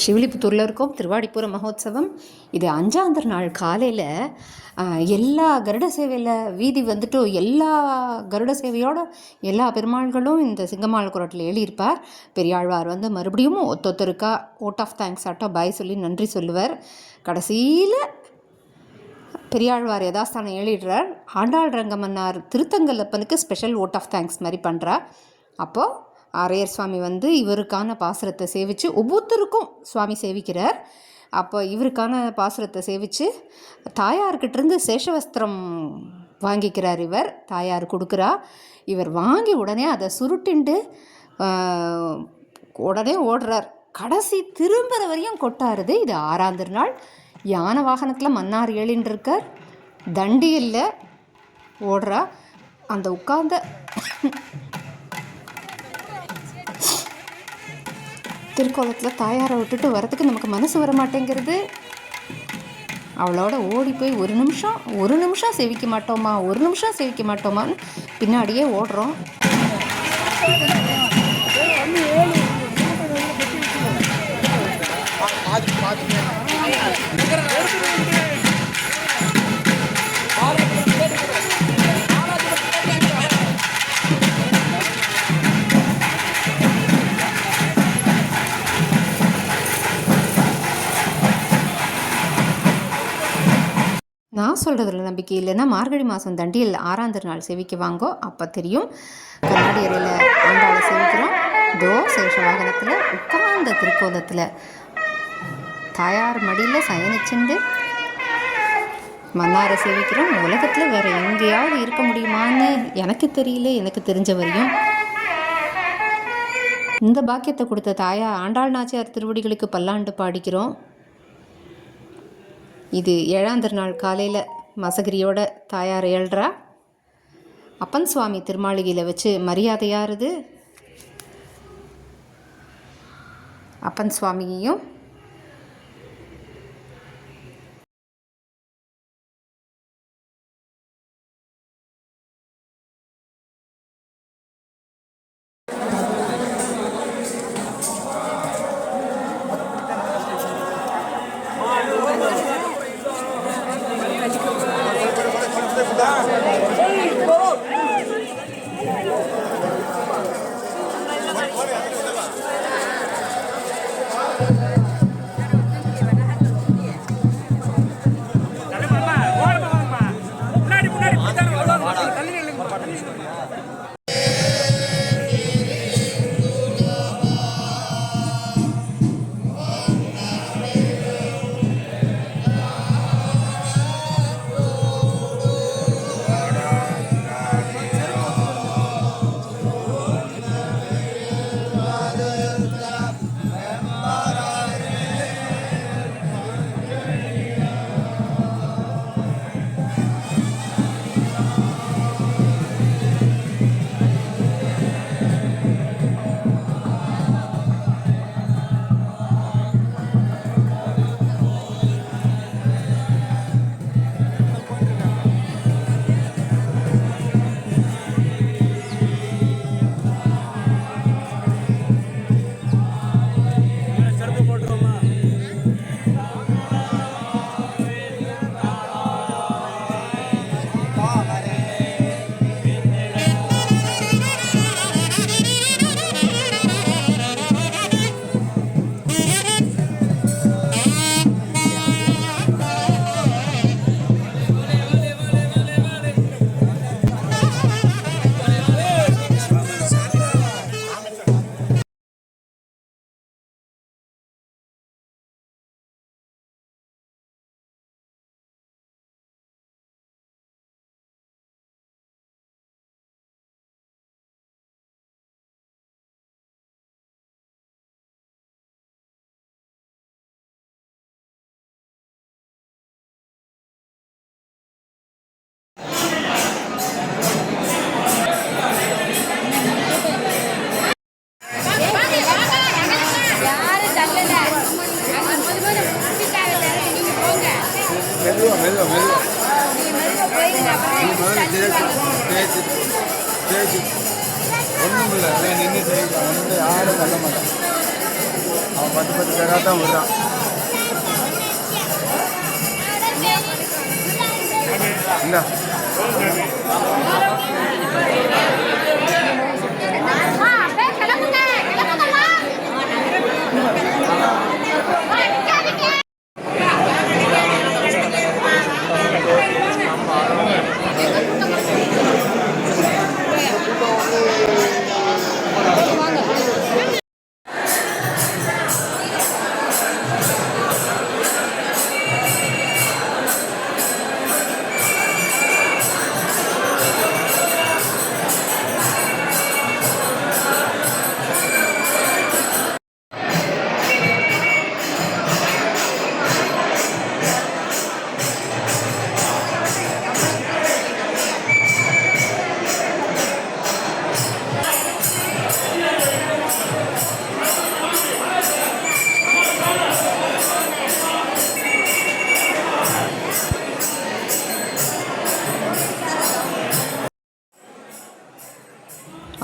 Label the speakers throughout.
Speaker 1: ஸ்ரீவில்லிபுத்தூரில் இருக்கும் திருவாடிப்புற மகோத்சவம். இது 5ஆம் நாள் காலையில் எல்லா கருட சேவையில் வீதி வந்துட்டு எல்லா கருட சேவையோட எல்லா பெருமாள்களும் இந்த சிங்கமாள் குரட்டில் எழுதியிருப்பார். பெரியாழ்வார் வந்து மறுபடியும் ஒத்தொத்தருக்கா ஓட் ஆஃப் தேங்க்ஸ் ஆட்டோ பாய் சொல்லி நன்றி சொல்லுவார். கடைசியில் பெரியாழ்வார் யதாஸ்தானம் எழுதிடுறார். ஆண்டாள் ரங்கமன்னார் திருத்தங்கல்லப்பனுக்கு ஸ்பெஷல் ஓட் ஆஃப் தேங்க்ஸ் மாதிரி பண்ணுறார். அப்போது ஆரையர் சுவாமி வந்து இவருக்கான பாசுரத்தை சேவித்து ஒவ்வொருத்தருக்கும் சுவாமி சேவிக்கிறார். அப்போ இவருக்கான பாசுரத்தை சேவித்து தாயார்கிட்டேருந்து சேஷவஸ்திரம் வாங்கிக்கிறார். இவர் தாயார் கொடுக்குறா. இவர் வாங்கி உடனே அதை சுருட்டின்ட்டு உடனே ஓடுறார். கடைசி திரும்புகிற வரையும் கொட்டாருது. இது 6ஆம் திருநாள். யானை வாகனத்தில் மன்னார் ஏழின்னு இருக்கார். தண்டியில் ஓடுறா. அந்த உட்கார்ந்த திருக்கோலத்தில் தாயாரை விட்டுட்டு வரத்துக்கு நமக்கு மனசு வர மாட்டேங்கிறது. அவளோட ஓடி போய் ஒரு நிமிஷம் சேவிக்க மாட்டோமான்னு பின்னாடியே ஓடுறோம். நான் சொல்கிறதுல நம்பிக்கை இல்லைன்னா மார்கழி மாதம் தண்டியில் 6ஆம் திருநாள் சேவிக்க வாங்கோ, அப்போ தெரியும். கண்ணாடி அறையில் ஆண்டாளை சேவிக்கிறோம். சேஷ வாகனத்தில் உட்கார்ந்த திருக்கோலத்தில் தாயார் மடியில் சயனிச்சுண்டு மன்னாரை சேவிக்கிறோம். உலகத்தில் வேறு எங்கேயாவது இருக்க முடியுமான்னு எனக்கு தெரியல. எனக்கு தெரிஞ்ச வரையும் இந்த பாக்கியத்தை கொடுத்த தாயார் ஆண்டாள் நாச்சியார் திருவடிகளுக்கு பல்லாண்டு பாடிக்கிறோம். இது 7ஆம் திருநாள் காலையில் மசகிரியோட தாயார் ஏழ்றா. அப்பன் சுவாமி திருமாளிகையில் வச்சு மரியாதையாருது. அப்பன் சுவாமியையும்
Speaker 2: ஒன்றும் இல்லை நின்று செய்யலாம் யாரும் தள்ள மாட்டேன். அவன் 10 பேராக தான் விடுறான். இல்லை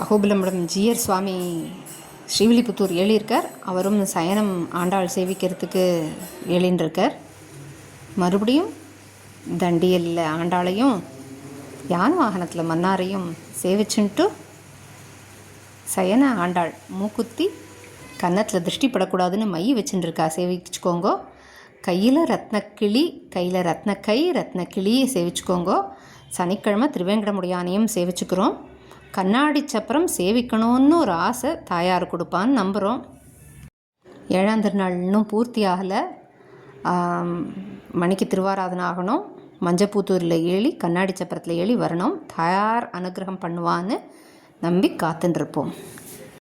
Speaker 1: அகோபிலம்படம் ஜியர் சுவாமி ஸ்ரீவில்லிபுத்தூர் ஏழியிருக்கார். அவரும் சயனம் ஆண்டாள் சேவிக்கிறதுக்கு ஏழின்றிருக்கார். மறுபடியும் தண்டியலில் ஆண்டாளையும் யானை வாகனத்தில் மன்னாரையும் சேவிச்சுன்ட்டு சயன ஆண்டாள் மூக்குத்தி கன்னத்தில் திருஷ்டி படக்கூடாதுன்னு மை வச்சுட்டுருக்கா, சேவிச்சுக்கோங்கோ. கையில் ரத்னக்கிளி, கையில் ரத்னக்கை ரத்னக்கிளியை சேவிச்சுக்கோங்கோ. சனிக்கிழமை திருவேங்கடமுடியானையும் சேவிச்சுக்கிறோம். கண்ணாடி சப்பரம் சேவிக்கணும்னு ஒரு ஆசை தாயார் கொடுப்பான்னு நம்புகிறோம். 7ஆம் திருநாள் இன்னும் பூர்த்தி ஆகலை. மணிக்கு திருவாராதனை ஆகணும். மஞ்சப்பூத்தூரில் ஏழி கண்ணாடி சப்பரத்தில் ஏழி வரணும். தாயார் அனுகிரகம் பண்ணுவான்னு நம்பி காத்துட்டுருப்போம்.